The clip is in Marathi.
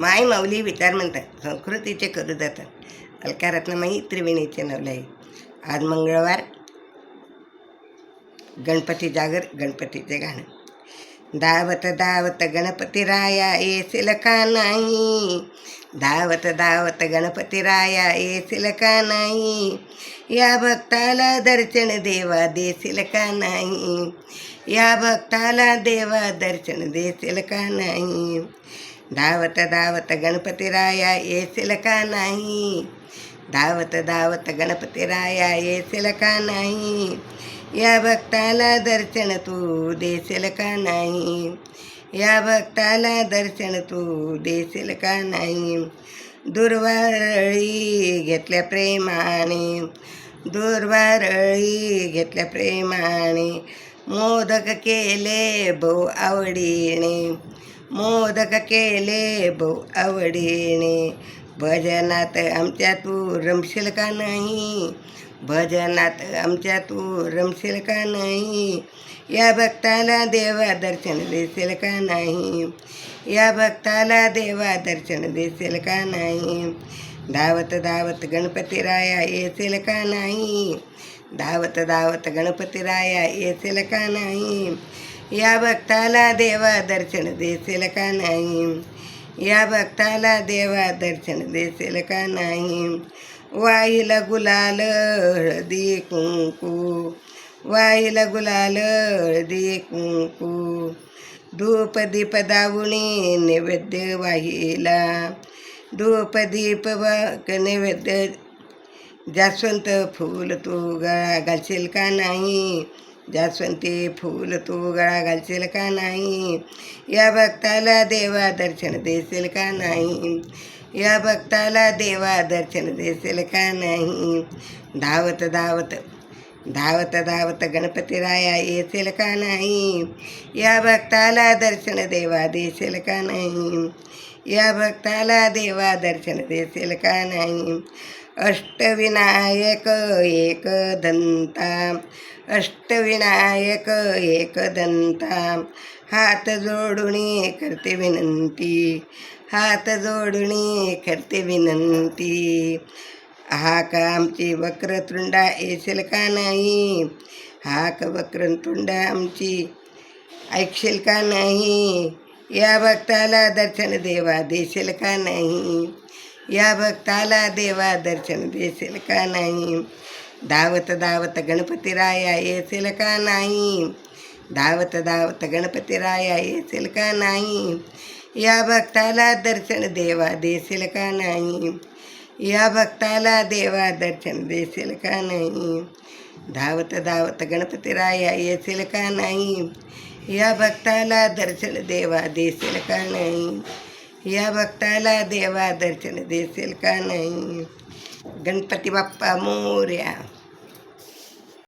माय माऊली विचार म्हणतात संस्कृतीचे करू जातात अलकारत्नमयी त्रिवेणीचे नवलाई. आज मंगळवार, गणपती जागर, गणपतीचे गाणं. धावत धावत गणपती राया येशील का नाही, धावत धावत गणपती राया येशील का नाही, या भक्ताला दर्शन देवा देशील का नाही, या भक्ताला देवा दर्शन देशील का नाही. धावत धावत गणपती राया येशील का नाही, धावत धावत गणपती राया येशील का नाही, या भक्ताला दर्शन तू देशील का नाही, या भक्ताला दर्शन तू देशील का नाही. दुर्वारळी घेतल्या प्रेमाने, दुर्वारळी घेतल्या प्रेमाने, मोदक केले बहु आवडीने, मोदक केले बहु आवडीने, भजनात आमच्या तू रमशील का नाही, भजनात आमच्या तू रमशील का नाही, या भक्ताला देवा दर्शन देशील का नाही, या भक्ताला देवा दर्शन देशील का नाही. धावत धावत गणपती राया येशील का नाही, धावत धावत गणपती राया येशील का नाही, या भक्ताला देवा दर्शन देशील का नाही, या भक्ताला देवा दर्शन देशील का नाही. वाईला गुलाल हळदी कुंकू, वाईला गुलाल हळदी कुंकू, धूप दीप दावुणी नैवेद्य वाहिला, धूप दीप नैवेद्य, जास्वंत फूल तू गळा घालशील का नाही, जास्वंती फूल तू गळा घालशील का नाही, या भक्ताला देवा दर्शन देशील का नाही, या भक्ताला देवा दर्शन देशील का नाही. धावत धावत धावत धावत गणपती राया येशील का नाही, या भक्ताला दर्शन देवा देशील का नाही, या भक्ताला देवा दर्शन देशील का नाही. अष्टविनायक एक दंता, अष्टविनायक एक दंता, हात जोडून करते विनंती, हात जोडून करते विनंती, हाक आमची वक्रतुंडा येशील का नाही, हाक वक्रतुंडा आमची ऐकशील का नाही, या भक्ताला दर्शन देवा देशील का नाही, या भक्ताला देवा दर्शन देशील का नाही. धावत धावत गणपती राया येशील का नाही, धावत धावत गणपती राया येशील का नाही, या भक्ताला दर्शन देवा देशील का नाही, या भक्ताला देवा दर्शन देशील का नाही. धावत धावत गणपती राया येशील का नाही, या भक्ताला दर्शन देवा देशील का नाही, या भक्ताला देवा दर्शन देशील का नाही. गणपती बाप्पा मोरया.